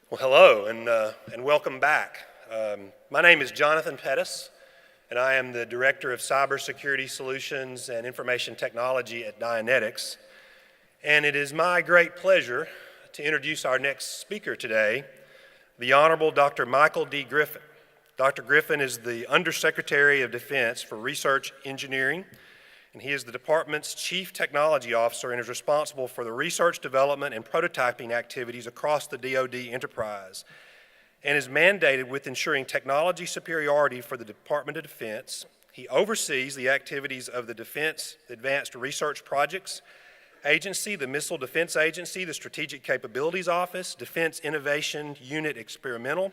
Well, hello and welcome back. My name is Jonathan Pettis, and I am the Director of Cybersecurity Solutions and Information Technology at Dynetics. And it is my great pleasure to introduce our next speaker today, the Honorable Dr. Michael D. Griffin. Dr. Griffin is the Under Secretary of Defense for Research Engineering, and he is the department's Chief Technology Officer and is responsible for the research, development, and prototyping activities across the DoD enterprise, and is mandated with ensuring technology superiority for the Department of Defense. He oversees the activities of the Defense Advanced Research Projects Agency, the Missile Defense Agency, the Strategic Capabilities Office, Defense Innovation Unit Experimental,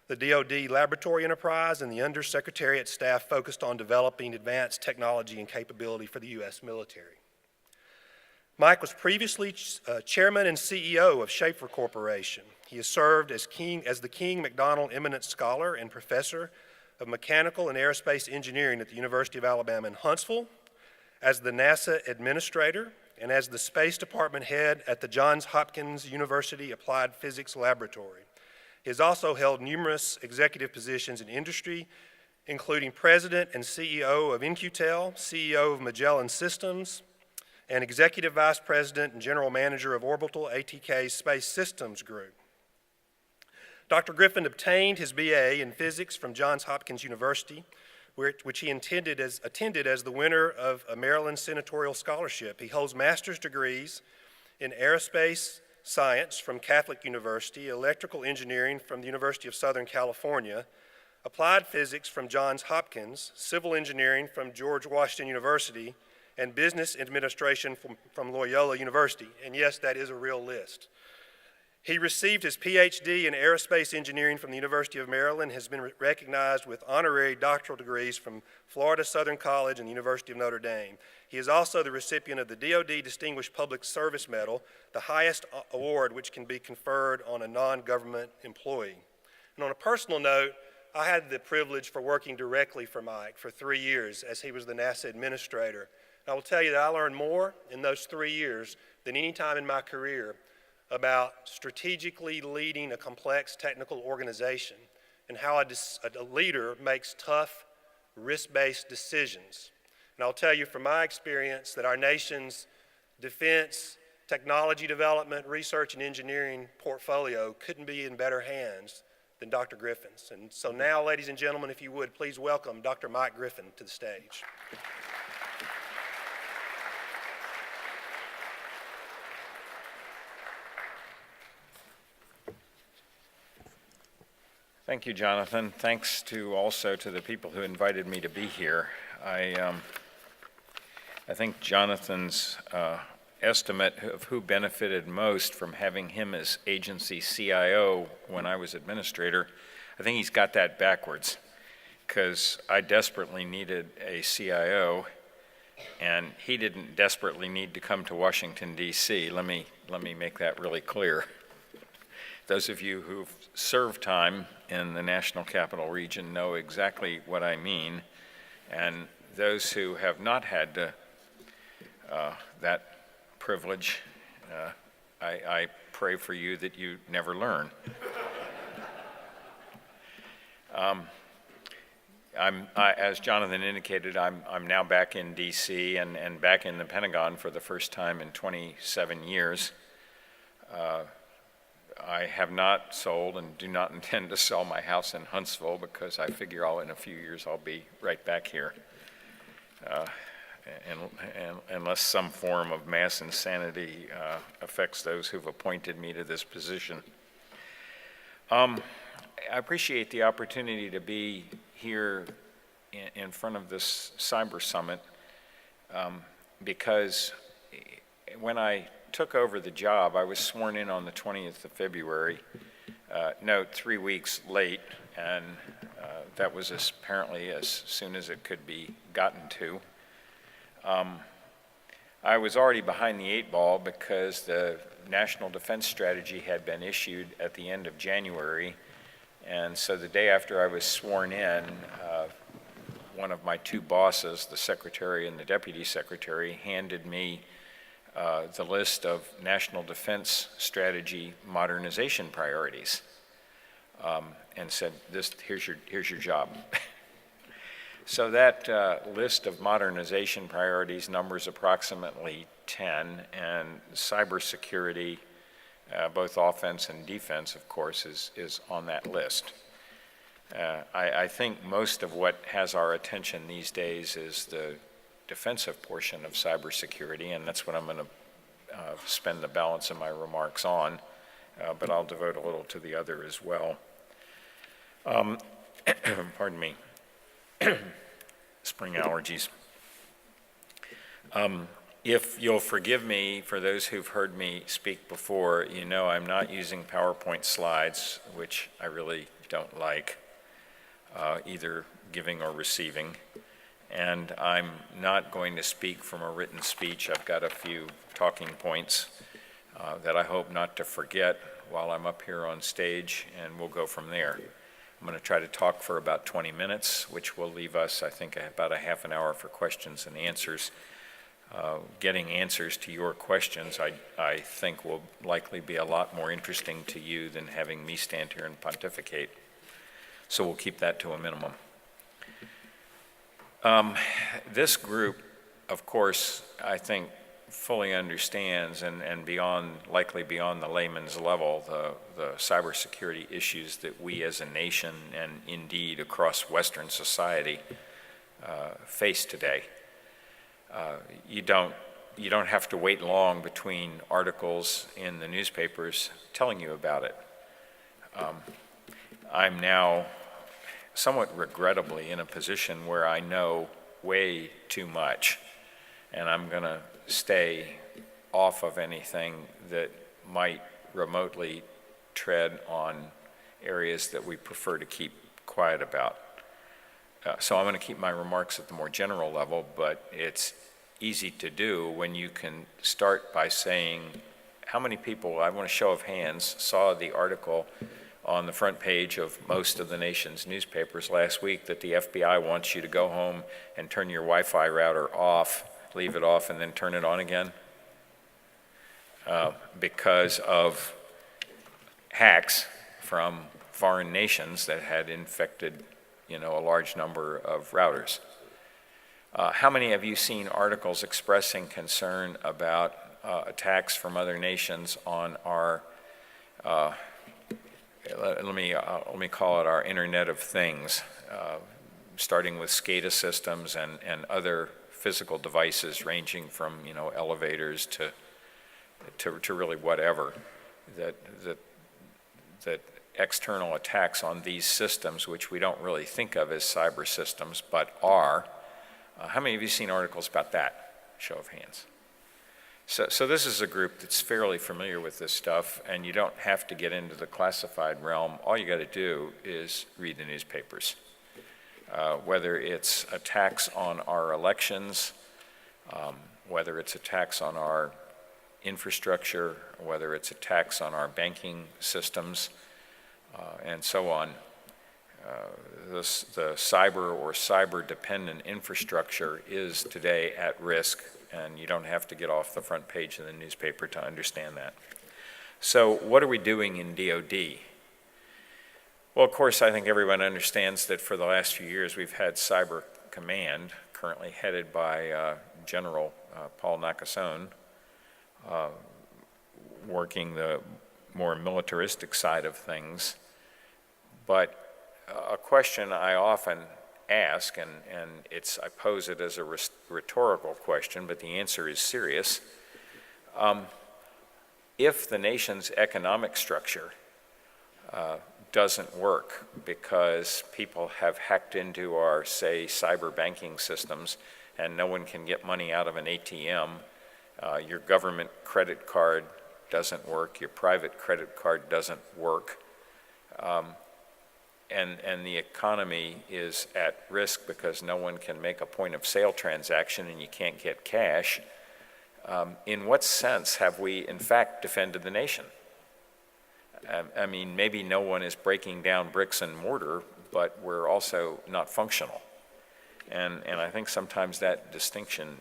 the DoD Laboratory Enterprise, and the Under Secretariat staff focused on developing advanced technology and capability for the U.S. military. Mike was previously Chairman and CEO of Schafer Corporation. He has served as the King-McDonald Eminent Scholar and Professor of Mechanical and Aerospace Engineering at the University of Alabama in Huntsville, as the NASA Administrator, and as the Space Department Head at the Johns Hopkins University Applied Physics Laboratory. He has also held numerous executive positions in industry, including President and CEO of In-Q-Tel, CEO of Magellan Systems, and Executive Vice President and General Manager of Orbital ATK's Space Systems Group. Dr. Griffin obtained his BA in physics from Johns Hopkins University, which he attended as the winner of a Magellan Senatorial Scholarship. He holds master's degrees in aerospace science from Catholic University, electrical engineering from the University of Southern California, applied physics from Johns Hopkins, civil engineering from George Washington University, and business administration from Loyola University. And yes, that is a real list. He received his PhD in aerospace engineering from the University of Maryland, has been recognized with honorary doctoral degrees from Florida Southern College and the University of Notre Dame. He is also the recipient of the DoD Distinguished Public Service Medal, the highest award which can be conferred on a non-government employee. And on a personal note, I had the privilege for working directly for Mike for 3 years as he was the NASA administrator. And I will tell you that I learned more in those 3 years than any time in my career about strategically leading a complex technical organization and how a leader makes tough, risk-based decisions. And I'll tell you from my experience that our nation's defense, technology development, research, and engineering portfolio couldn't be in better hands than Dr. Griffin's. And so now, ladies and gentlemen, if you would, please welcome Dr. Mike Griffin to the stage. Thank you, Jonathan. Thanks also to the people who invited me to be here. I think Jonathan's estimate of who benefited most from having him as agency CIO when I was administrator, I think he's got that backwards, because I desperately needed a CIO, and he didn't desperately need to come to Washington, D.C. Let me make that really clear. Those of you who've served time in the National Capital Region know exactly what I mean, and those who have not had that privilege, I pray for you that you never learn. As Jonathan indicated, I'm now back in D.C. and back in the Pentagon for the first time in 27 years. I have not sold and do not intend to sell my house in Huntsville because I figure in a few years I'll be right back here, unless some form of mass insanity affects those who've appointed me to this position. I appreciate the opportunity to be here in front of this cyber summit because when I took over the job, I was sworn in on the 20th of February, note 3 weeks late, and that was apparently as soon as it could be gotten to. I was already behind the 8 ball because the National Defense Strategy had been issued at the end of January, and so the day after I was sworn in, one of my 2 bosses, the secretary and the deputy secretary, handed me the list of national defense strategy modernization priorities, and said, here's your job. So that list of modernization priorities numbers approximately 10, and cybersecurity, both offense and defense, of course, is on that list. I think most of what has our attention these days is the defensive portion of cybersecurity, and that's what I'm going to spend the balance of my remarks on, but I'll devote a little to the other as well. Pardon me. Spring allergies. If you'll forgive me, for those who've heard me speak before, you know I'm not using PowerPoint slides, which I really don't like, either giving or receiving. And I'm not going to speak from a written speech. I've got a few talking points that I hope not to forget while I'm up here on stage, and we'll go from there. I'm going to try to talk for about 20 minutes, which will leave us, I think, about a half an hour for questions and answers. Getting answers to your questions, I think, will likely be a lot more interesting to you than having me stand here and pontificate. So we'll keep that to a minimum. This group, of course, I think fully understands and beyond, likely beyond the layman's level, the cybersecurity issues that we as a nation and indeed across Western society face today. You don't have to wait long between articles in the newspapers telling you about it. I'm now somewhat regrettably in a position where I know way too much, and I'm going to stay off of anything that might remotely tread on areas that we prefer to keep quiet about. So I'm going to keep my remarks at the more general level, but it's easy to do when you can start by saying, how many people, I want a show of hands, saw the article on the front page of most of the nation's newspapers last week that the FBI wants you to go home and turn your Wi-Fi router off, leave it off, and then turn it on again because of hacks from foreign nations that had infected, a large number of routers. How many have you seen articles expressing concern about attacks from other nations on our let me call it our Internet of Things, starting with SCADA systems and other physical devices ranging from elevators to really whatever, that external attacks on these systems, which we don't really think of as cyber systems but are. How many of you seen articles about that? Show of hands. So this is a group that's fairly familiar with this stuff, and you don't have to get into the classified realm. All you got to do is read the newspapers. Whether it's attacks on our elections, whether it's attacks on our infrastructure, whether it's attacks on our banking systems, and so on. The cyber or cyber-dependent infrastructure is today at risk, and you don't have to get off the front page of the newspaper to understand that. So what are we doing in DoD? Well, of course, I think everyone understands that for the last few years we've had Cyber Command, currently headed by General Paul Nakasone, working the more militaristic side of things. But a question I often ask, and I pose it as a rhetorical question, but the answer is serious. If the nation's economic structure doesn't work because people have hacked into our, say, cyber banking systems and no one can get money out of an ATM, your government credit card doesn't work, your private credit card doesn't work, and the economy is at risk because no one can make a point of sale transaction and you can't get cash, in what sense have we in fact defended the nation? I mean, maybe no one is breaking down bricks and mortar, but we're also not functional. And I think sometimes that distinction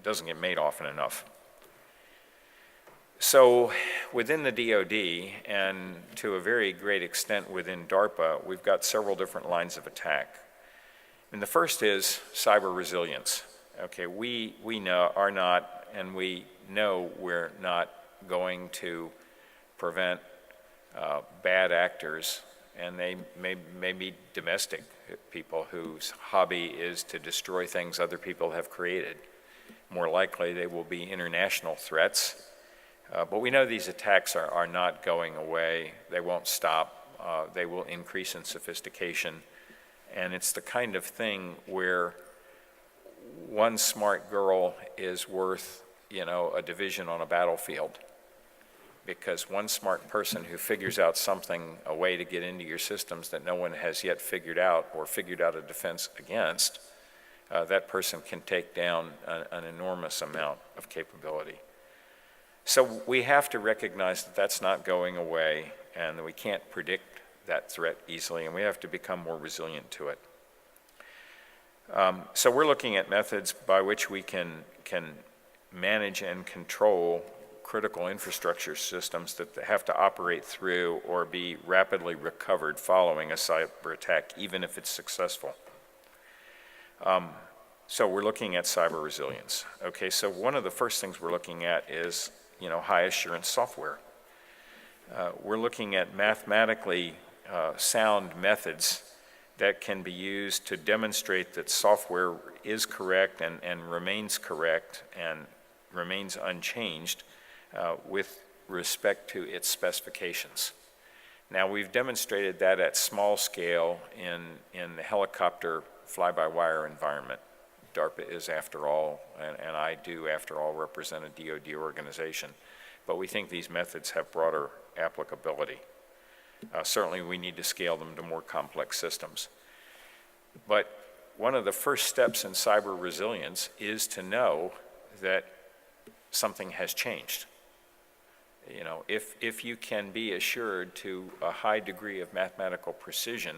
doesn't get made often enough. So within the DoD, and to a very great extent within DARPA, we've got several different lines of attack. And the first is cyber resilience. Okay, we are not, and we know we're not going to prevent bad actors, and they may be domestic people whose hobby is to destroy things other people have created. More likely they will be international threats. But we know these attacks are not going away. They won't stop. They will increase in sophistication. And it's the kind of thing where one smart girl is worth, a division on a battlefield. Because one smart person who figures out a way to get into your systems that no one has yet figured out or figured out a defense against, that person can take down an enormous amount of capability. So we have to recognize that that's not going away and that we can't predict that threat easily, and we have to become more resilient to it. So we're looking at methods by which we can manage and control critical infrastructure systems that have to operate through or be rapidly recovered following a cyber attack, even if it's successful. So we're looking at cyber resilience. Okay, so one of the first things we're looking at is high assurance software. We're looking at mathematically sound methods that can be used to demonstrate that software is correct and remains correct and remains unchanged with respect to its specifications. Now, we've demonstrated that at small scale in the helicopter fly-by-wire environment. DARPA is, after all, and I do, after all, represent a DoD organization. But we think these methods have broader applicability. Certainly, we need to scale them to more complex systems. But one of the first steps in cyber resilience is to know that something has changed. If you can be assured to a high degree of mathematical precision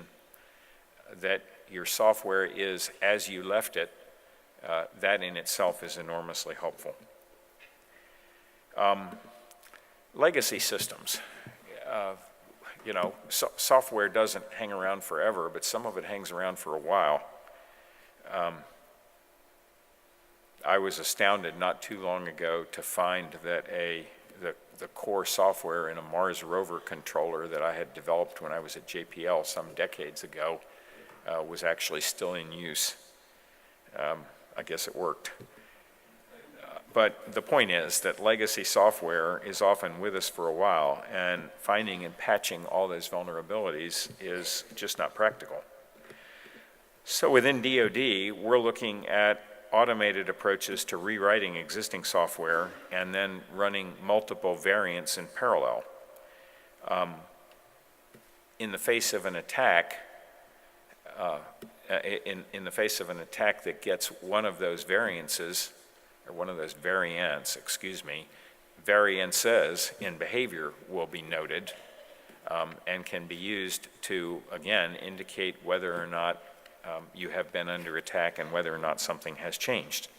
that your software is as you left it, that in itself is enormously helpful. Legacy systems. Software doesn't hang around forever, but some of it hangs around for a while. I was astounded not too long ago to find that the core software in a Mars rover controller that I had developed when I was at JPL some decades ago was actually still in use. I guess it worked. But the point is that legacy software is often with us for a while, and finding and patching all those vulnerabilities is just not practical. So within DoD, we're looking at automated approaches to rewriting existing software and then running multiple variants in parallel. In the face of an attack, in the face of an attack that gets one of those variances, or one of those variants, variances in behavior will be noted and can be used to, again, indicate whether or not you have been under attack and whether or not something has changed.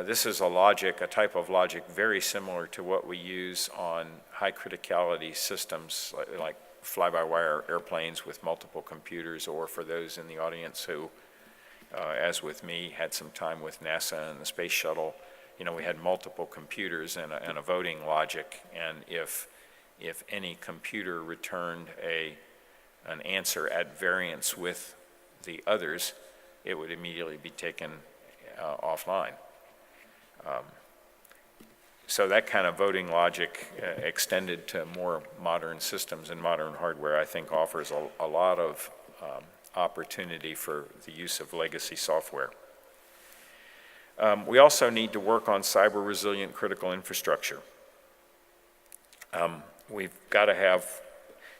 This is a type of logic very similar to what we use on high criticality systems like fly-by-wire airplanes with multiple computers, or for those in the audience who, as with me, had some time with NASA and the space shuttle, we had multiple computers and a voting logic, and if any computer returned an answer at variance with the others, it would immediately be taken offline. So that kind of voting logic extended to more modern systems and modern hardware, I think, offers a lot of opportunity for the use of legacy software. We also need to work on cyber resilient critical infrastructure. We've got to have,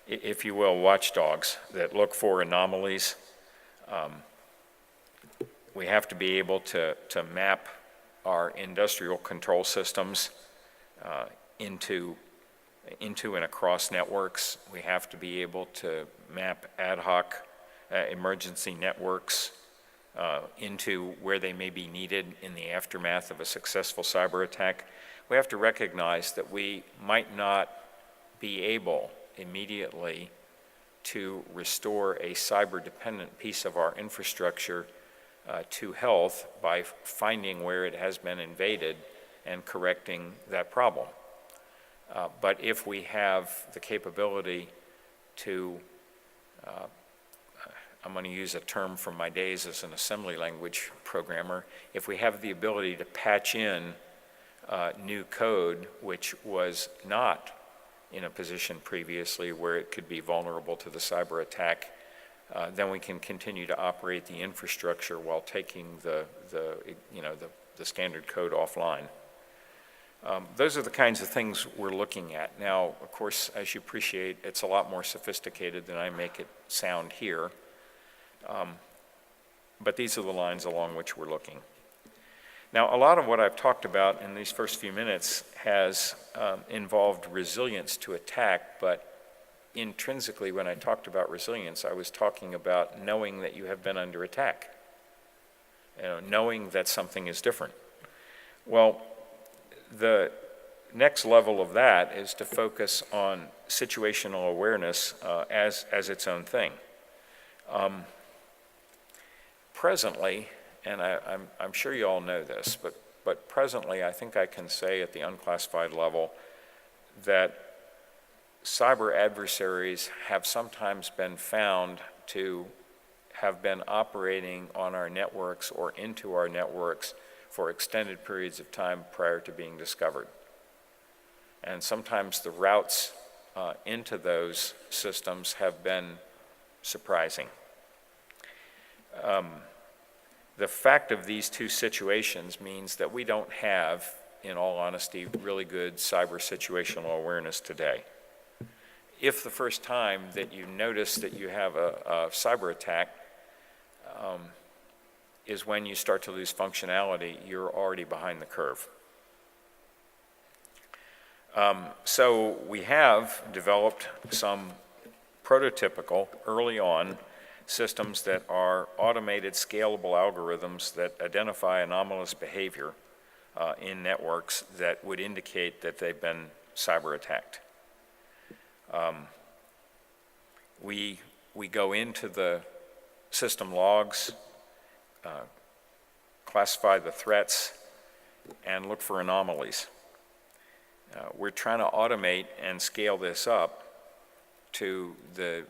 if you will, watchdogs that look for anomalies. We have to be able to map our industrial control systems into and across networks. We have to be able to map ad hoc emergency networks into where they may be needed in the aftermath of a successful cyber attack. we have to recognize that we might not be able immediately to restore a cyber-dependent piece of our infrastructure to health by finding where it has been invaded and correcting that problem. But if we have the capability to, I'm going to use a term from my days as an assembly language programmer, if we have the ability to patch in new code which was not in a position previously where it could be vulnerable to the cyber attack, then we can continue to operate the infrastructure while taking the standard code offline. Those are the kinds of things we're looking at. Now, of course, as you appreciate, it's a lot more sophisticated than I make it sound here. But these are the lines along which we're looking. Now, a lot of what I've talked about in these first few minutes has involved resilience to attack, but intrinsically, when I talked about resilience, I was talking about knowing that you have been under attack, knowing that something is different. Well, the next level of that is to focus on situational awareness as its own thing. Presently, and I'm sure you all know this, but presently I think I can say at the unclassified level that cyber adversaries have sometimes been found to have been operating on our networks or into our networks for extended periods of time prior to being discovered. And sometimes the routes into those systems have been surprising. The fact of these two situations means that we don't have, in all honesty, really good cyber situational awareness today. If the first time that you notice that you have a cyber attack is when you start to lose functionality, you're already behind the curve. So we have developed some prototypical, early on, systems that are automated, scalable algorithms that identify anomalous behavior in networks that would indicate that they've been cyber attacked. We go into the system logs, classify the threats, and look for anomalies. We're trying to automate and scale this up to the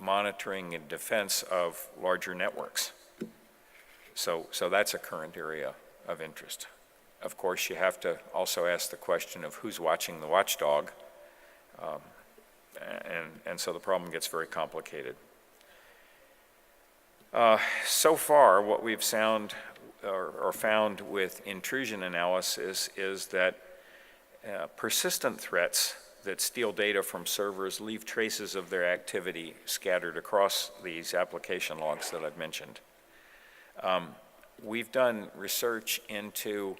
monitoring and defense of larger networks. So that's a current area of interest. Of course, you have to also ask the question of who's watching the watchdog, and so the problem gets very complicated. So far, what we've found with intrusion analysis is that persistent threats that steal data from servers leave traces of their activity scattered across these application logs that I've mentioned. We've done research into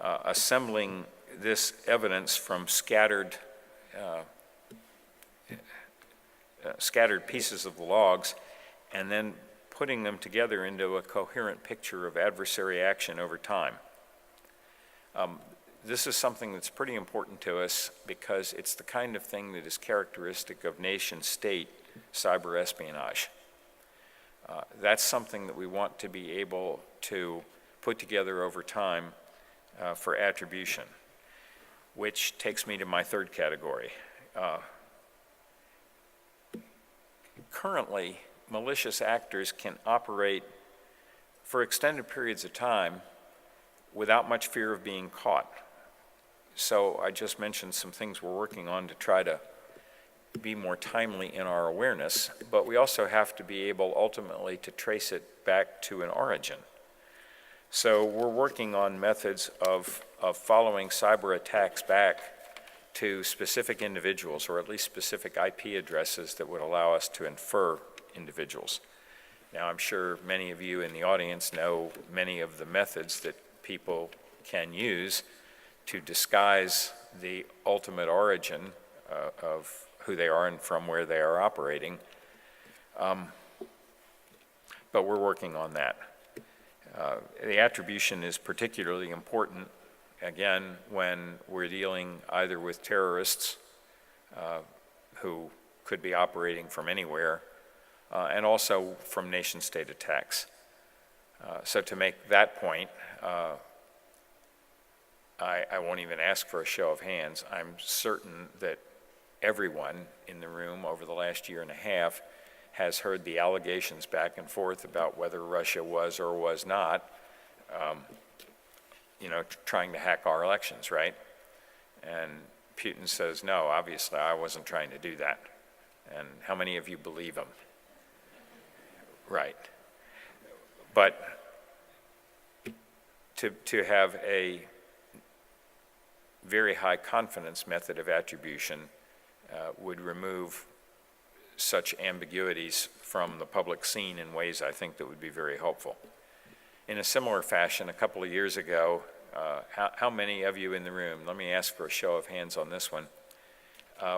assembling this evidence from scattered pieces of the logs and then putting them together into a coherent picture of adversary action over time. This is something that's pretty important to us because it's the kind of thing that is characteristic of nation-state cyber espionage. That's something that we want to be able to put together over time for attribution, which takes me to my third category. Currently, malicious actors can operate for extended periods of time without much fear of being caught. So I just mentioned some things we're working on to try to be more timely in our awareness, but we also have to be able ultimately to trace it back to an origin. So we're working on methods of following cyber attacks back to specific individuals, or at least specific IP addresses that would allow us to infer individuals. Now, I'm sure many of you in the audience know many of the methods that people can use to disguise the ultimate origin of who they are and from where they are operating. But we're working on that. The attribution is particularly important again, when we're dealing either with terrorists who could be operating from anywhere, and also from nation-state attacks. So to make that point, I won't even ask for a show of hands. I'm certain that everyone in the room over the last year and a half has heard the allegations back and forth about whether Russia was or was not, trying to hack our elections, right? And Putin says, no, obviously I wasn't trying to do that. And how many of you believe him? Right. But to have a very high confidence method of attribution would remove such ambiguities from the public scene in ways I think that would be very helpful. In a similar fashion, a couple of years ago, how many of you in the room, let me ask for a show of hands on this one,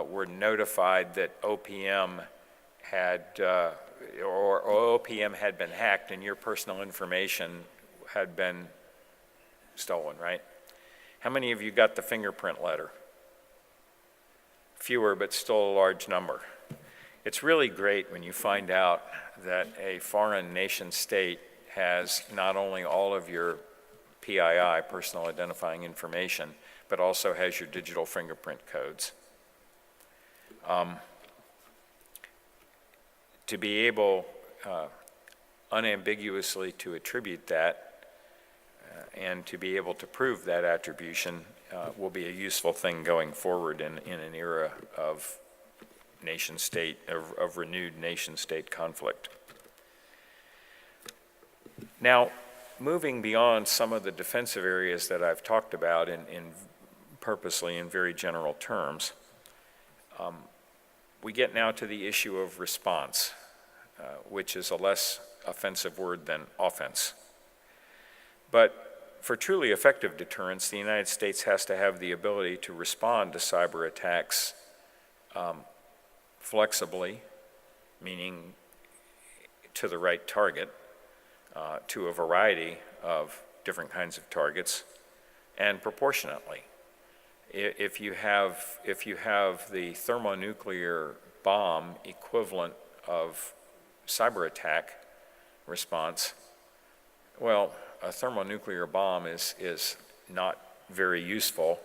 were notified that OPM had, or OPM had been hacked and your personal information had been stolen, right? How many of you got the fingerprint letter? Fewer, but still a large number. It's really great when you find out that a foreign nation state has not only all of your PII, personal identifying information, but also has your digital fingerprint codes. To be able unambiguously to attribute that and to be able to prove that attribution will be a useful thing going forward in an era of nation-state, of renewed nation-state conflict. Now, moving beyond some of the defensive areas that I've talked about in purposely in very general terms, we get now to the issue of response, which is a less offensive word than offense. But for truly effective deterrence, the United States has to have the ability to respond to cyber attacks flexibly, meaning to the right target, to a variety of different kinds of targets, and proportionately. If you have the thermonuclear bomb equivalent of cyber attack response, well, a thermonuclear bomb is not very useful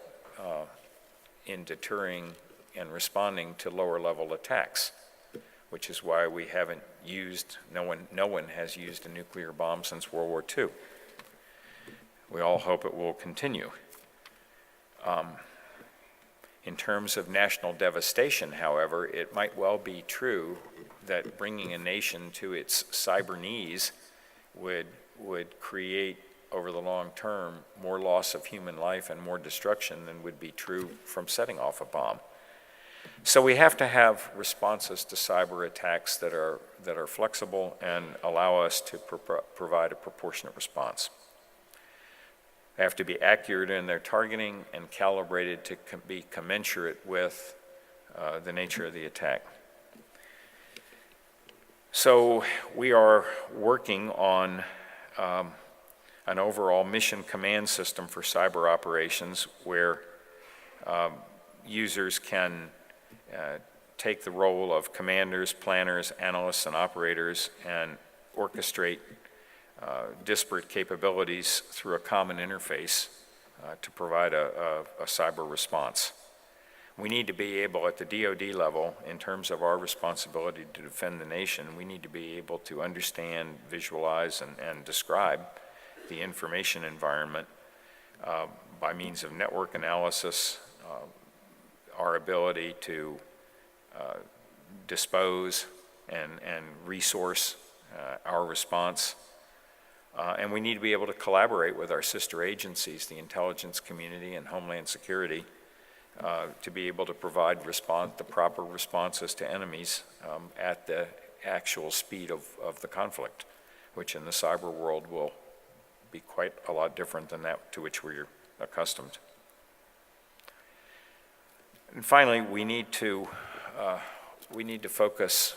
in deterring and responding to lower level attacks, which is why we haven't used, no one has used a nuclear bomb since World War II. We all hope it will continue. In terms of national devastation, however, it might well be true that bringing a nation to its cyber knees would create, over the long term, more loss of human life and more destruction than would be true from setting off a bomb. So we have to have responses to cyber attacks that are flexible and allow us to provide a proportionate response. They have to be accurate in their targeting and calibrated to be commensurate with the nature of the attack. So we are working on an overall mission command system for cyber operations where users can take the role of commanders, planners, analysts, and operators and orchestrate disparate capabilities through a common interface to provide a cyber response. We need to be able, at the DoD level, in terms of our responsibility to defend the nation, we need to be able to understand, visualize, and describe the information environment by means of network analysis, our ability to dispose and resource our response. And we need to be able to collaborate with our sister agencies, the intelligence community and Homeland Security, to be able to provide the proper responses to enemies at the actual speed of the conflict, which in the cyber world will be quite a lot different than that to which we're accustomed. And finally, we need to focus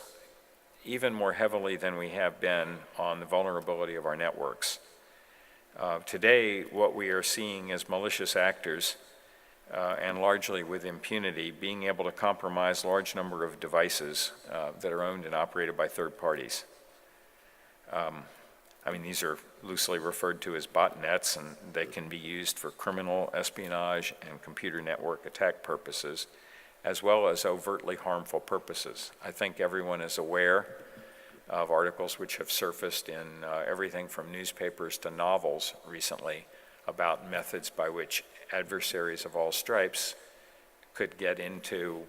even more heavily than we have been on the vulnerability of our networks. Today, what we are seeing is malicious actors, and largely with impunity, being able to compromise large number of devices that are owned and operated by third parties. I mean, these are loosely referred to as botnets, and they can be used for criminal espionage and computer network attack purposes, as well as overtly harmful purposes. I think everyone is aware of articles which have surfaced in everything from newspapers to novels recently about methods by which adversaries of all stripes could get into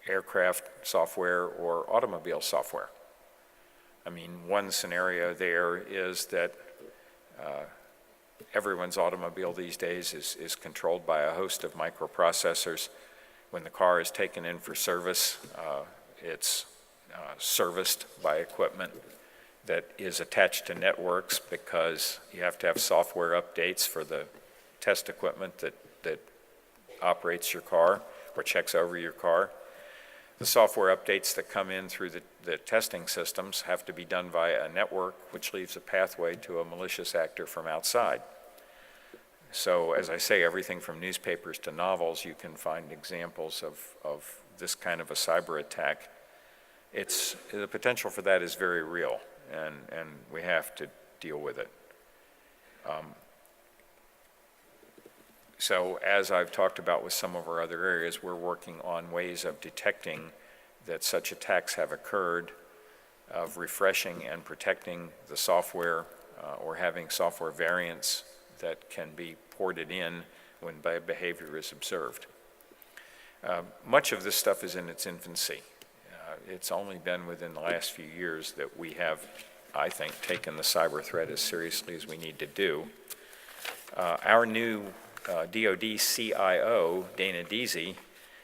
aircraft software or automobile software. I mean, one scenario there is that everyone's automobile these days is controlled by a host of microprocessors. When the car is taken in for service, it's serviced by equipment that is attached to networks because you have to have software updates for the test equipment that operates your car or checks over your car. The software updates that come in through the testing systems have to be done via a network, which leaves a pathway to a malicious actor from outside. So, as I say, everything from newspapers to novels, you can find examples of this kind of a cyber attack. The potential for that is very real, and we have to deal with it. So as I've talked about with some of our other areas, we're working on ways of detecting that such attacks have occurred, of refreshing and protecting the software, or having software variants that can be ported in when bad behavior is observed. Much of this stuff is in its infancy. It's only been within the last few years that we have, I think, taken the cyber threat as seriously as we need to do. Our new DoD CIO, Dana Deasy,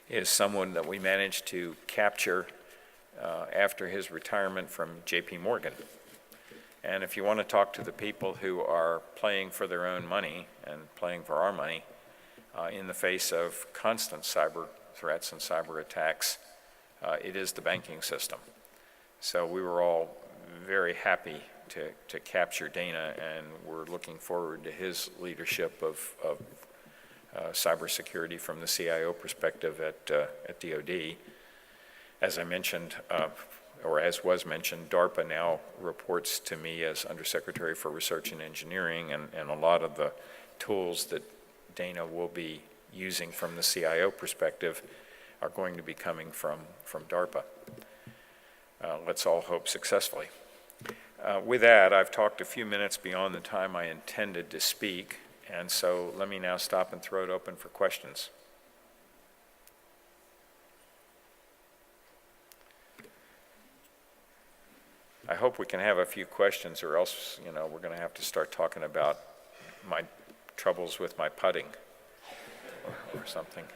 is someone that we managed to capture after his retirement from J.P. Morgan. And if you want to talk to the people who are playing for their own money and playing for our money in the face of constant cyber threats and cyber attacks, it is the banking system. So we were all very happy to capture Dana, and we're looking forward to his leadership of cybersecurity from the CIO perspective at DoD. As I mentioned, or as was mentioned, DARPA now reports to me as Under Secretary for Research and Engineering, and a lot of the tools that Dana will be using from the CIO perspective are going to be coming from DARPA. Let's all hope successfully. With that, I've talked a few minutes beyond the time I intended to speak, and so let me now stop and throw it open for questions. I hope we can have a few questions, or else, we're going to have to start talking about my troubles with my putting or something.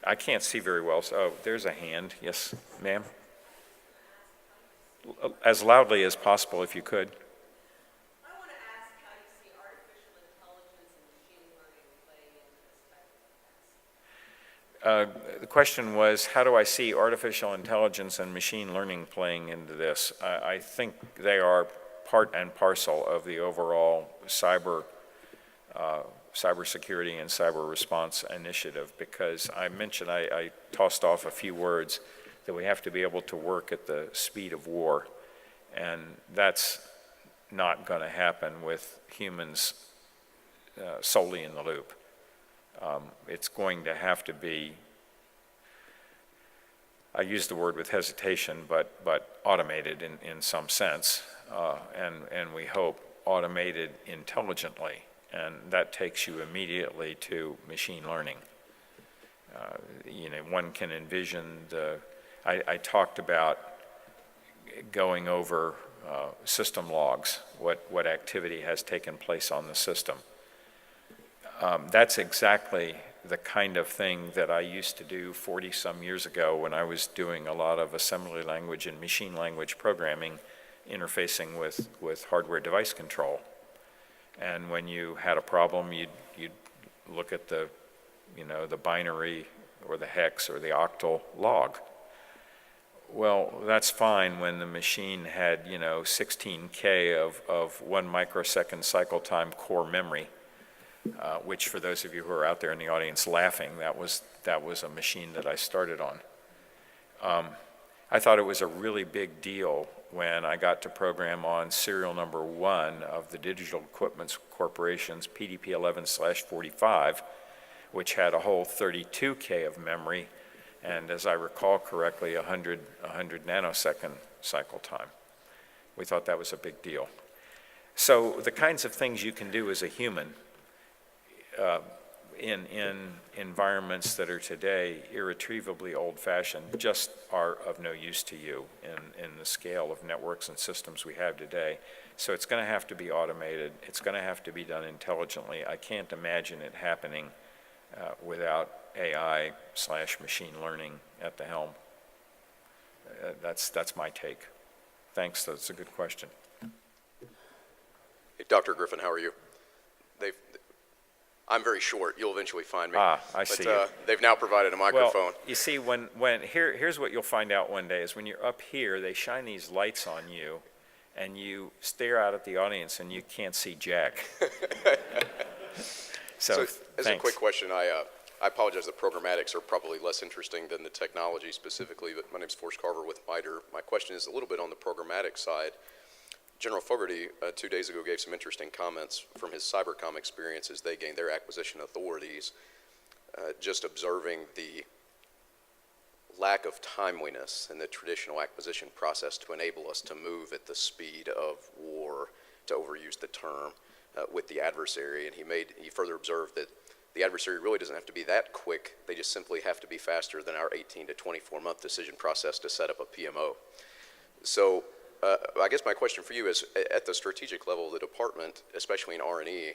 I can't see very well, so there's a hand. Yes, ma'am? As loudly as possible, if you could. I want to ask how you see artificial intelligence and machine learning playing into this type of attacks. The question was, how do I see artificial intelligence and machine learning playing into this? I think they are part and parcel of the overall cybersecurity and cyber response initiative, because I mentioned, I tossed off a few words that we have to be able to work at the speed of war, and that's not going to happen with humans solely in the loop. It's going to have to be, I use the word with hesitation, but automated in some sense, and we hope automated intelligently, and that takes you immediately to machine learning. One can envision I talked about going over system logs, what activity has taken place on the system. That's exactly the kind of thing that I used to do 40-some years ago when I was doing a lot of assembly language and machine language programming, interfacing with hardware device control. And when you had a problem, you'd look at the binary or the hex or the octal log. Well, that's fine when the machine had, 16K of 1 microsecond cycle time core memory, which for those of you who are out there in the audience laughing, that was a machine that I started on. I thought it was a really big deal when I got to program on serial number 1 of the Digital Equipment Corporation's PDP-11/45, which had a whole 32K of memory, and as I recall correctly, 100 nanosecond cycle time. We thought that was a big deal. So the kinds of things you can do as a human in environments that are today irretrievably old-fashioned just are of no use to you in the scale of networks and systems we have today. So it's going to have to be automated. It's going to have to be done intelligently. I can't imagine it happening without AI/machine learning at the helm. That's my take. Thanks, that's a good question. Hey, Dr. Griffin, how are you? I'm very short. You'll eventually find me. I see you. They've now provided a microphone. Well, you see, here's what you'll find out one day is when you're up here, they shine these lights on you, and you stare out at the audience, and you can't see jack. So as a quick question, I apologize that programmatics are probably less interesting than the technology specifically, but my name's Forrest Carver with MITRE. My question is a little bit on the programmatic side. General Fogarty 2 days ago gave some interesting comments from his cybercom experience as they gained their acquisition authorities, just observing the lack of timeliness in the traditional acquisition process to enable us to move at the speed of war, to overuse the term, with the adversary. And he further observed that the adversary really doesn't have to be that quick. They just simply have to be faster than our 18 to 24-month decision process to set up a PMO. So I guess my question for you is, at the strategic level of the department, especially in R&E,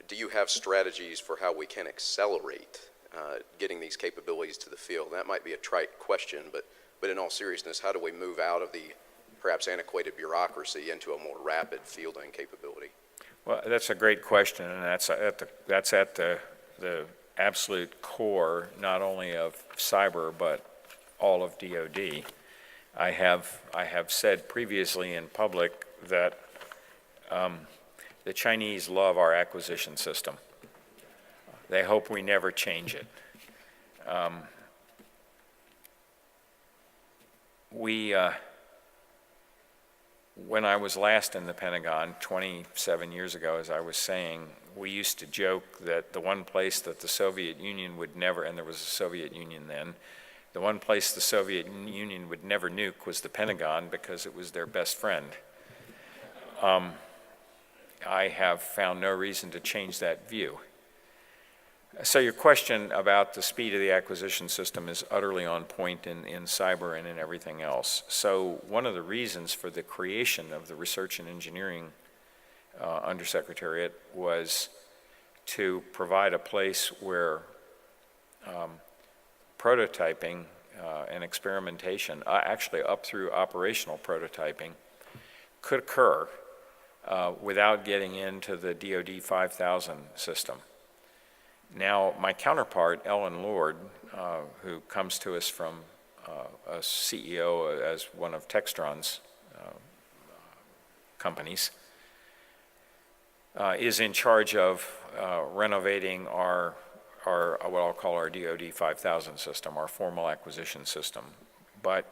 do you have strategies for how we can accelerate getting these capabilities to the field? That might be a trite question, but in all seriousness, how do we move out of the perhaps antiquated bureaucracy into a more rapid fielding capability? Well, that's a great question, and that's at the absolute core, not only of cyber, but all of DoD. I have said previously in public that the Chinese love our acquisition system. They hope we never change it. When I was last in the Pentagon 27 years ago, as I was saying, we used to joke that the one place that the Soviet Union would never, and there was a Soviet Union then, the one place the Soviet Union would never nuke was the Pentagon because it was their best friend. I have found no reason to change that view. So your question about the speed of the acquisition system is utterly on point in cyber and in everything else. So one of the reasons for the creation of the Research and Engineering Under Secretariat was to provide a place where prototyping and experimentation, actually up through operational prototyping, could occur without getting into the DoD 5000 system. Now, my counterpart, Ellen Lord, who comes to us from a CEO as one of Textron's companies, is in charge of renovating our what I'll call our DoD 5000 system, our formal acquisition system. But,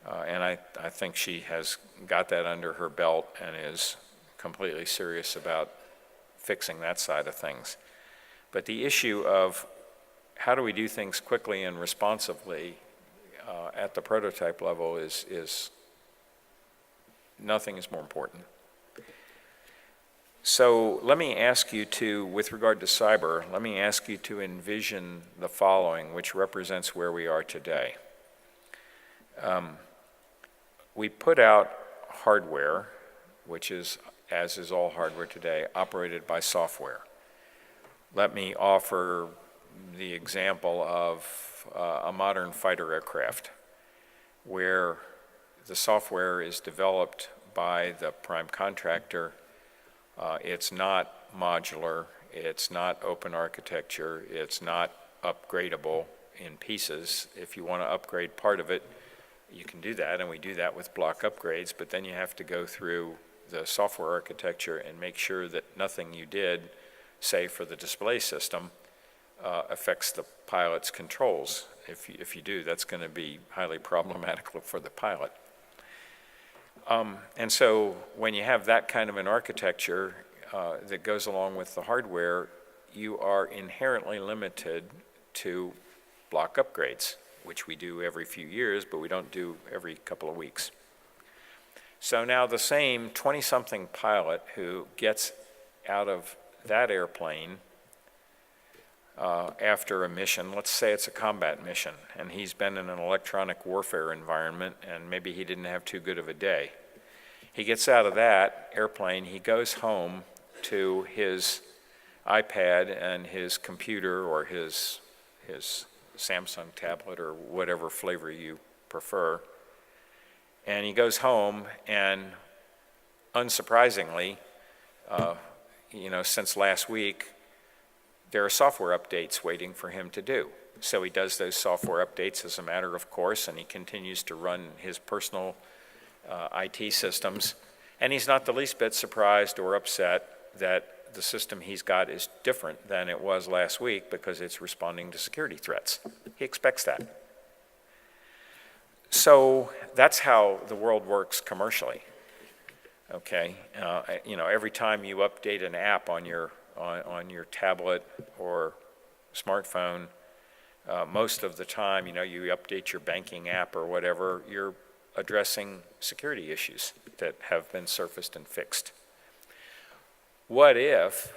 and I think she has got that under her belt and is completely serious about fixing that side of things. But the issue of how do we do things quickly and responsively at the prototype level is nothing is more important. So let me ask you to, with regard to cyber, let me ask you to envision the following, which represents where we are today. We put out hardware, which is, as is all hardware today, operated by software. Let me offer the example of a modern fighter aircraft, where the software is developed by the prime contractor. It's not modular, it's not open architecture, it's not upgradable in pieces. If you want to upgrade part of it, you can do that, and we do that with block upgrades, but then you have to go through the software architecture and make sure that nothing you did, say for the display system, affects the pilot's controls. If you do, that's going to be highly problematic for the pilot. And so when you have that kind of an architecture that goes along with the hardware, you are inherently limited to block upgrades, which we do every few years, but we don't do every couple of weeks. So now the same 20-something pilot who gets out of that airplane after a mission, let's say it's a combat mission, and he's been in an electronic warfare environment, and maybe he didn't have too good of a day. He gets out of that airplane, he goes home to his iPad and his computer or his Samsung tablet or whatever flavor you prefer, and he goes home, and unsurprisingly, since last week, there are software updates waiting for him to do. So he does those software updates as a matter of course, and he continues to run his personal IT systems. And he's not the least bit surprised or upset that the system he's got is different than it was last week because it's responding to security threats. He expects that. So that's how the world works commercially. Okay, every time you update an app on your tablet or smartphone, most of the time, you update your banking app or whatever, you're addressing security issues that have been surfaced and fixed. What if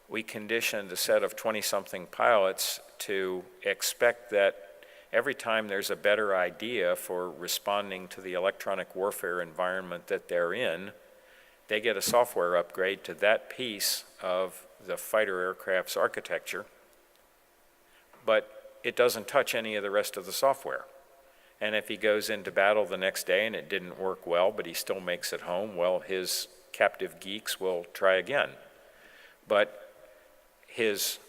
we conditioned a set of 20-something pilots to expect that every time there's a better idea for responding to the electronic warfare environment that they're in, they get a software upgrade to that piece of the fighter aircraft's architecture, but it doesn't touch any of the rest of the software. And if he goes into battle the next day and it didn't work well, but he still makes it home, well, his captive geeks will try again. But his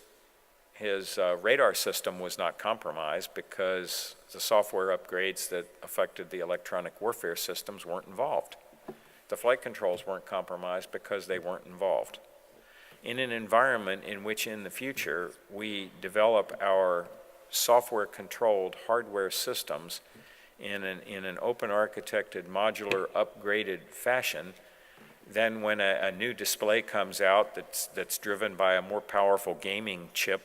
radar system was not compromised because the software upgrades that affected the electronic warfare systems weren't involved. The flight controls weren't compromised because they weren't involved. In an environment in which in the future we develop our software-controlled hardware systems in an open architected, modular, upgraded fashion, then when a new display comes out that's driven by a more powerful gaming chip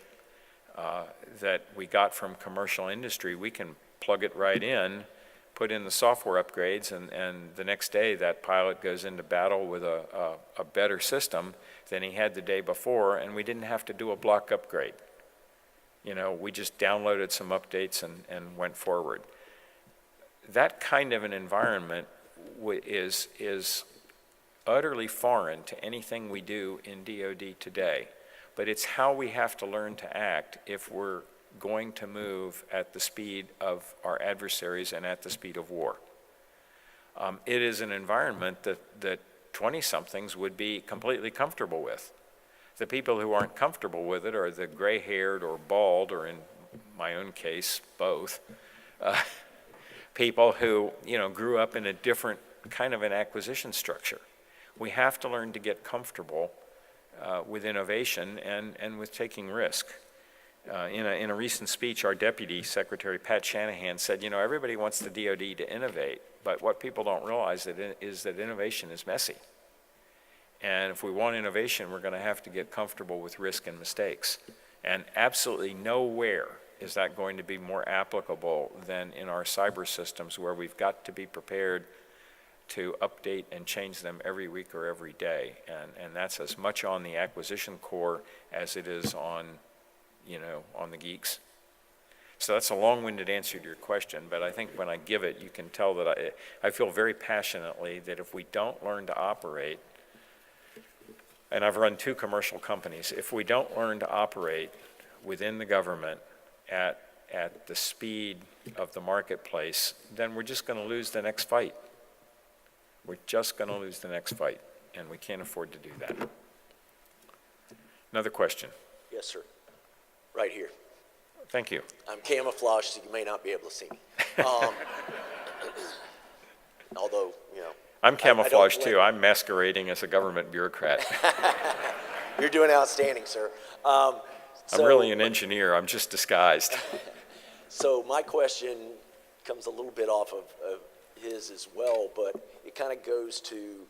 that we got from commercial industry, we can plug it right in, put in the software upgrades, and the next day that pilot goes into battle with a better system than he had the day before, and we didn't have to do a block upgrade. We just downloaded some updates and went forward. That kind of an environment is utterly foreign to anything we do in DoD today, but it's how we have to learn to act if we're going to move at the speed of our adversaries and at the speed of war. It is an environment that 20-somethings would be completely comfortable with. The people who aren't comfortable with it are the gray-haired or bald, or in my own case, both, people who grew up in a different kind of an acquisition structure. We have to learn to get comfortable with innovation and with taking risk. In a recent speech, our Deputy Secretary, Pat Shanahan, said, everybody wants the DoD to innovate, but what people don't realize is that innovation is messy. And if we want innovation, we're going to have to get comfortable with risk and mistakes. And absolutely nowhere is that going to be more applicable than in our cyber systems, where we've got to be prepared to update and change them every week or every day. And that's as much on the acquisition core as it is on the geeks. So that's a long-winded answer to your question, but I think when I give it, you can tell that I feel very passionately that if we don't learn to operate, and I've run 2 commercial companies, if we don't learn to operate within the government at the speed of the marketplace, then we're just going to lose the next fight. We're just going to lose the next fight, and we can't afford to do that. Another question. Yes, sir. Right here. Thank you. I'm camouflaged, so you may not be able to see me. although, I'm I don't camouflaged blame- too. I'm masquerading as a government bureaucrat. You're doing outstanding, sir. I'm So- really an engineer. I'm just disguised. So my question comes a little bit off of his as well, but it kind of goes to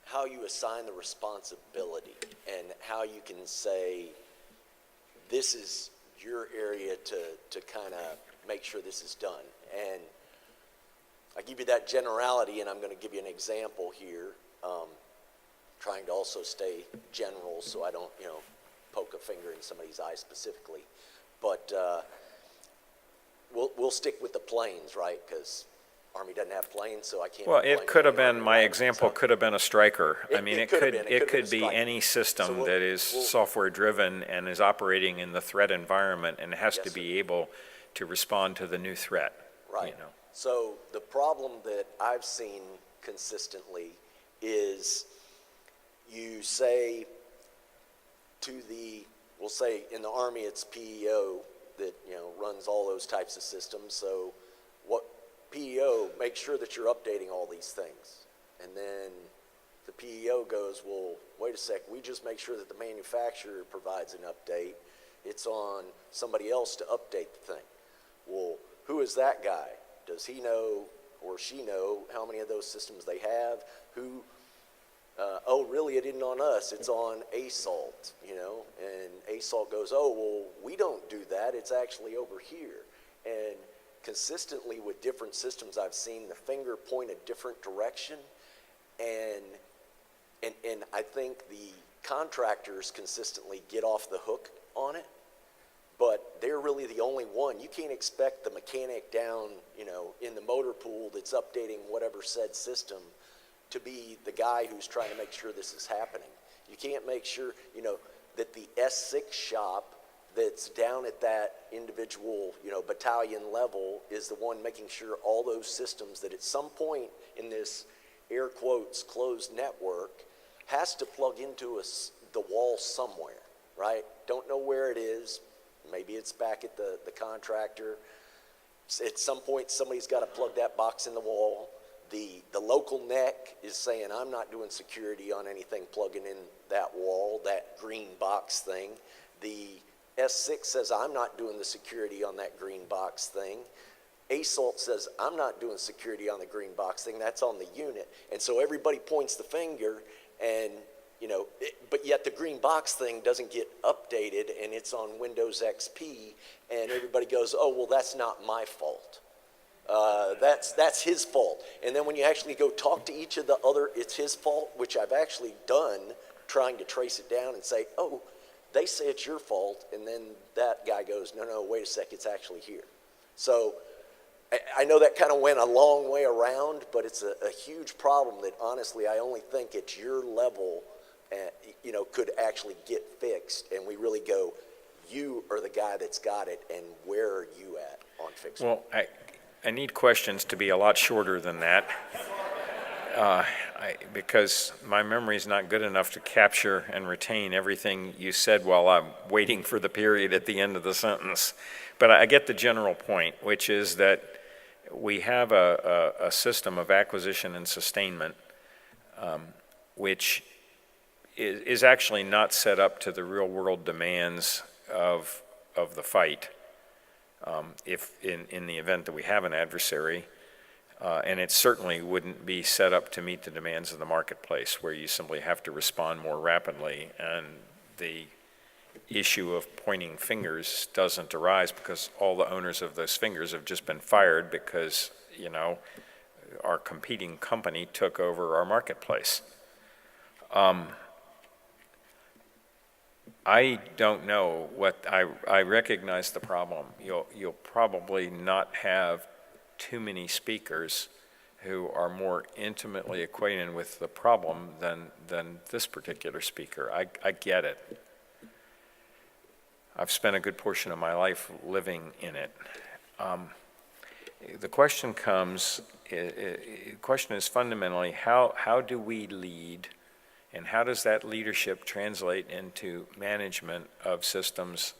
how you assign the responsibility and how you can say, this is your area to kind of make sure this is done. And I give you that generality, and I'm going to give you an example here, trying to also stay general so I don't, poke a finger in somebody's eye specifically. But we'll stick with the planes, right? Because Army doesn't have planes, so I can't. Well, be blaming it could have the been, Army, my right? example So- could have been a striker. I mean, it could have been. it could a be strike. any system So that is software-driven and is operating in the threat environment and has Yes, to sir. be able to respond to the new threat. Right. You know. So the problem that I've seen consistently is you say to we'll say in the Army it's PEO that, runs all those types of systems. So what PEO, make sure that you're updating all these things. And then the PEO goes, well, wait a sec, we just make sure that the manufacturer provides an update. It's on somebody else to update the thing. Well, who is that guy? Does he know or she know how many of those systems they have? Who, oh, really, it isn't on us, it's on ASALT, and ASALT goes, oh, well, we don't do that, it's actually over here. And consistently with different systems, I've seen the finger point a different direction, and I think the contractors consistently get off the hook on it, but they're really the only one. You can't expect the mechanic down, in the motor pool that's updating whatever said system to be the guy who's trying to make sure this is happening. You can't make sure, that the S6 shop that's down at that individual, battalion level is the one making sure all those systems that at some point in this air quotes closed network has to plug into the wall somewhere, right? Don't know where it is. Maybe it's back at the contractor. At some point, somebody's got to plug that box in the wall. The local NEC is saying, I'm not doing security on anything plugging in that wall, that green box thing. The S6 says, I'm not doing the security on that green box thing. ASALT says, I'm not doing security on the green box thing, that's on the unit. And so everybody points the finger and, but yet the green box thing doesn't get updated and it's on Windows XP and everybody goes, oh, well, that's not my fault. That's his fault. And then when you actually go talk to each of the other, it's his fault, which I've actually done, trying to trace it down and say, oh, they say it's your fault, and then that guy goes, no, wait a sec, it's actually here. So I know that kind of went a long way around, but it's a huge problem that honestly I only think at your level, could actually get fixed, and we really go, you are the guy that's got it, and where are you at on fixing it? Well, I need questions to be a lot shorter than that, because my memory is not good enough to capture and retain everything you said while I'm waiting for the period at the end of the sentence. But I get the general point, which is that we have a system of acquisition and sustainment, which is actually not set up to the real-world demands of the fight. If in the event that we have an adversary, and it certainly wouldn't be set up to meet the demands of the marketplace, where you simply have to respond more rapidly, and the issue of pointing fingers doesn't arise because all the owners of those fingers have just been fired because, our competing company took over our marketplace. I don't know what, I recognize the problem. You'll probably not have too many speakers who are more intimately acquainted with the problem than this particular speaker. I get it. I've spent a good portion of my life living in it. The question is fundamentally, how do we lead? And how does that leadership translate into management of systems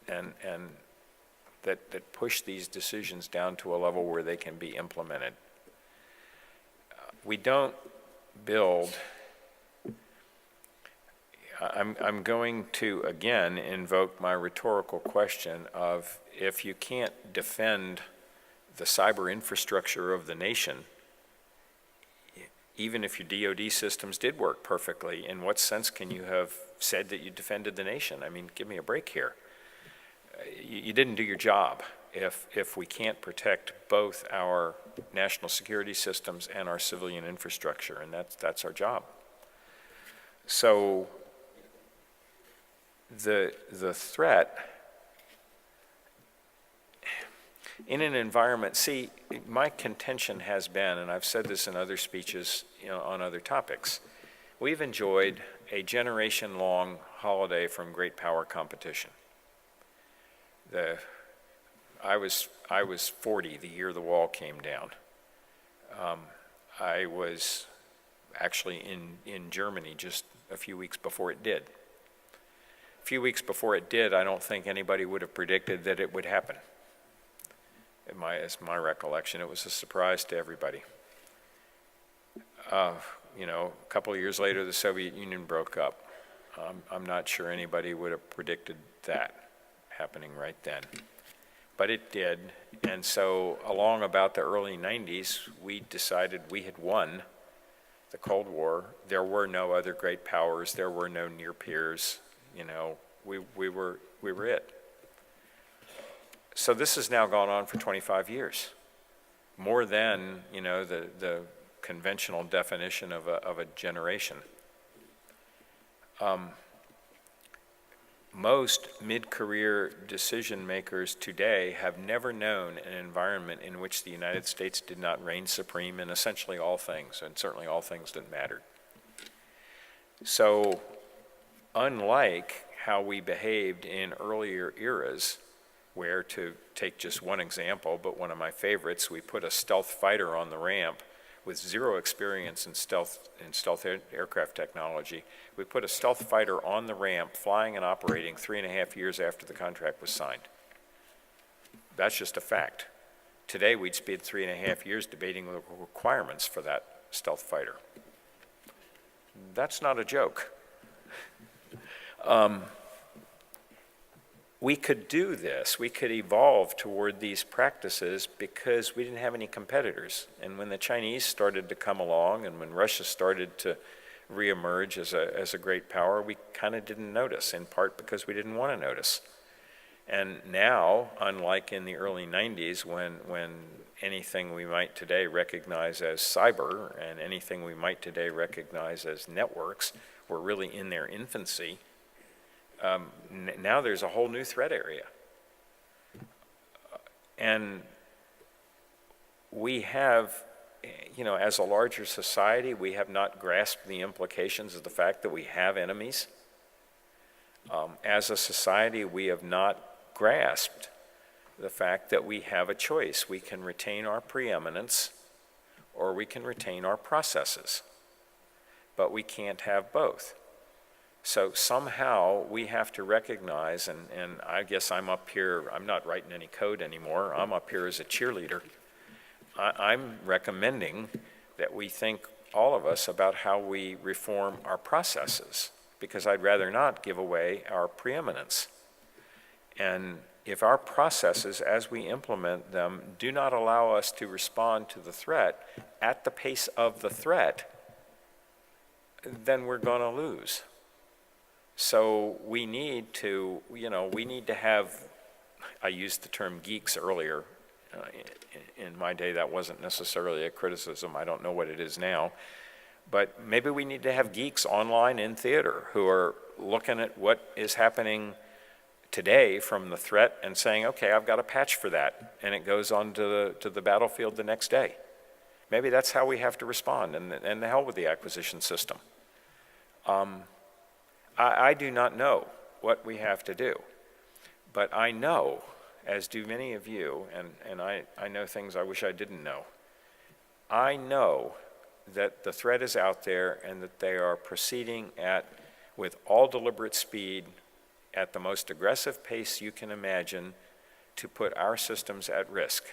and that push these decisions down to a level where they can be implemented. We don't build. I'm going to again invoke my rhetorical question of, if you can't defend the cyber infrastructure of the nation, even if your DoD systems did work perfectly, in what sense can you have said that you defended the nation? I mean, give me a break here. You didn't do your job if we can't protect both our national security systems and our civilian infrastructure, and that's our job. So the threat in an environment, see, my contention has been, and I've said this in other speeches, on other topics, we've enjoyed a generation-long holiday from great power competition. I was 40 the year the wall came down. I was actually in Germany just a few weeks before it did. A few weeks before it did, I don't think anybody would have predicted that it would happen. As my recollection, it was a surprise to everybody. A couple of years later, the Soviet Union broke up. I'm not sure anybody would have predicted that happening right then. But it did, and so along about the early 90s, we decided we had won the Cold War. There were no other great powers. There were no near peers. We were it. So this has now gone on for 25 years, more than the conventional definition of a generation. Most mid-career decision makers today have never known an environment in which the United States did not reign supreme in essentially all things, and certainly all things that mattered. So, unlike how we behaved in earlier eras, where, to take just one example, but one of my favorites, we put a stealth fighter on the ramp with zero experience in stealth aircraft technology. We put a stealth fighter on the ramp, flying and operating 3.5 years after the contract was signed. That's just a fact. Today, we'd spend 3.5 years debating the requirements for that stealth fighter. That's not a joke. We could do this, we could evolve toward these practices because we didn't have any competitors. And when the Chinese started to come along and when Russia started to reemerge as a great power, we kind of didn't notice, in part because we didn't want to notice. And now, unlike in the early 90s when anything we might today recognize as cyber and anything we might today recognize as networks were really in their infancy, now there's a whole new threat area. And we have, as a larger society, we have not grasped the implications of the fact that we have enemies. As a society, we have not grasped the fact that we have a choice. We can retain our preeminence or we can retain our processes, but we can't have both. So somehow we have to recognize, and I guess I'm up here, I'm not writing any code anymore, I'm up here as a cheerleader. I'm recommending that we think, all of us, about how we reform our processes, because I'd rather not give away our preeminence. And if our processes, as we implement them, do not allow us to respond to the threat at the pace of the threat, then we're going to lose. So we need to, have, I used the term geeks earlier. In my day, that wasn't necessarily a criticism. I don't know what it is now. But maybe we need to have geeks online in theater who are looking at what is happening today from the threat and saying, okay, I've got a patch for that. And it goes on to the battlefield the next day. Maybe that's how we have to respond, and the hell with the acquisition system. I do not know what we have to do, but I know, as do many of you, and I know things I wish I didn't know. I know that the threat is out there and that they are proceeding with all deliberate speed, at the most aggressive pace you can imagine, to put our systems at risk.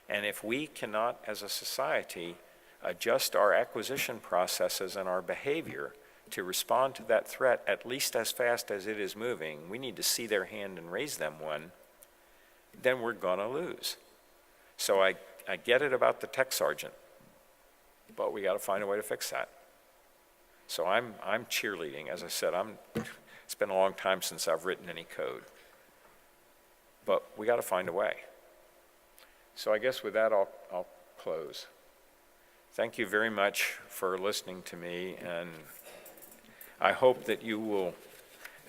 And if we cannot, as a society, adjust our acquisition processes and our behavior to respond to that threat at least as fast as it is moving, we need to see their hand and raise them one, then we're gonna lose. So I get it about the tech sergeant, but we gotta find a way to fix that. So I'm cheerleading. As I said, it's been a long time since I've written any code, but we gotta find a way. So I guess with that, I'll close. Thank you very much for listening to me, and I hope that you will,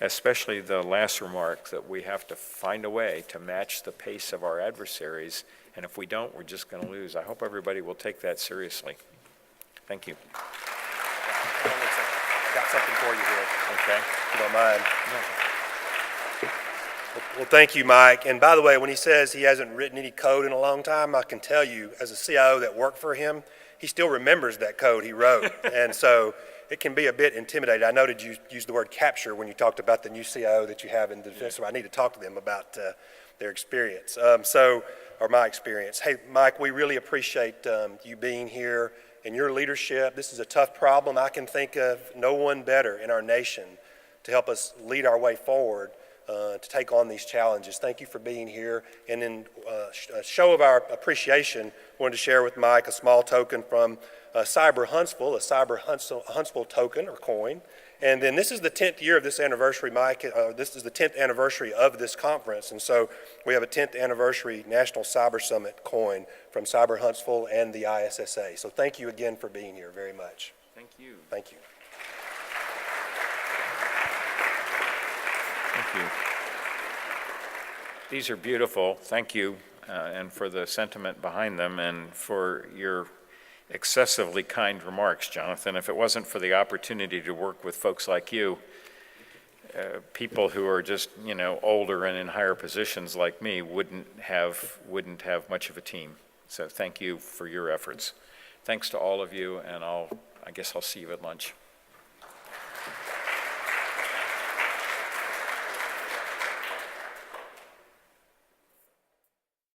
especially the last remark, that we have to find a way to match the pace of our adversaries, and if we don't, we're just going to lose. I hope everybody will take that seriously. Thank you. I got something for you here, Okay. if you don't mind. Well, thank you, Mike. And by the way, when he says he hasn't written any code in a long time, I can tell you, as a CIO that worked for him, he still remembers that code he wrote. And so it can be a bit intimidating. I noted you used the word capture when you talked about the new CIO that you have in the defense. So I need to talk to them about their experience, or my experience. Hey, Mike, we really appreciate you being here and your leadership. This is a tough problem. I can think of no one better in our nation to help us lead our way forward to take on these challenges. Thank you for being here. And in a show of our appreciation, I wanted to share with Mike a small token from Cyber Huntsville, a Cyber Huntsville token or coin. And then this is the 10th year of this anniversary, Mike. This is the 10th anniversary of this conference. And so we have a 10th anniversary National Cyber Summit coin from Cyber Huntsville and the ISSA. So thank you again for being here very much. Thank you. Thank you. Thank you. These are beautiful. Thank you, and for the sentiment behind them, and for your excessively kind remarks, Jonathan. If it wasn't for the opportunity to work with folks like you, people who are just, older and in higher positions like me wouldn't have much of a team. So thank you for your efforts. Thanks to all of you, and I guess I'll see you at lunch.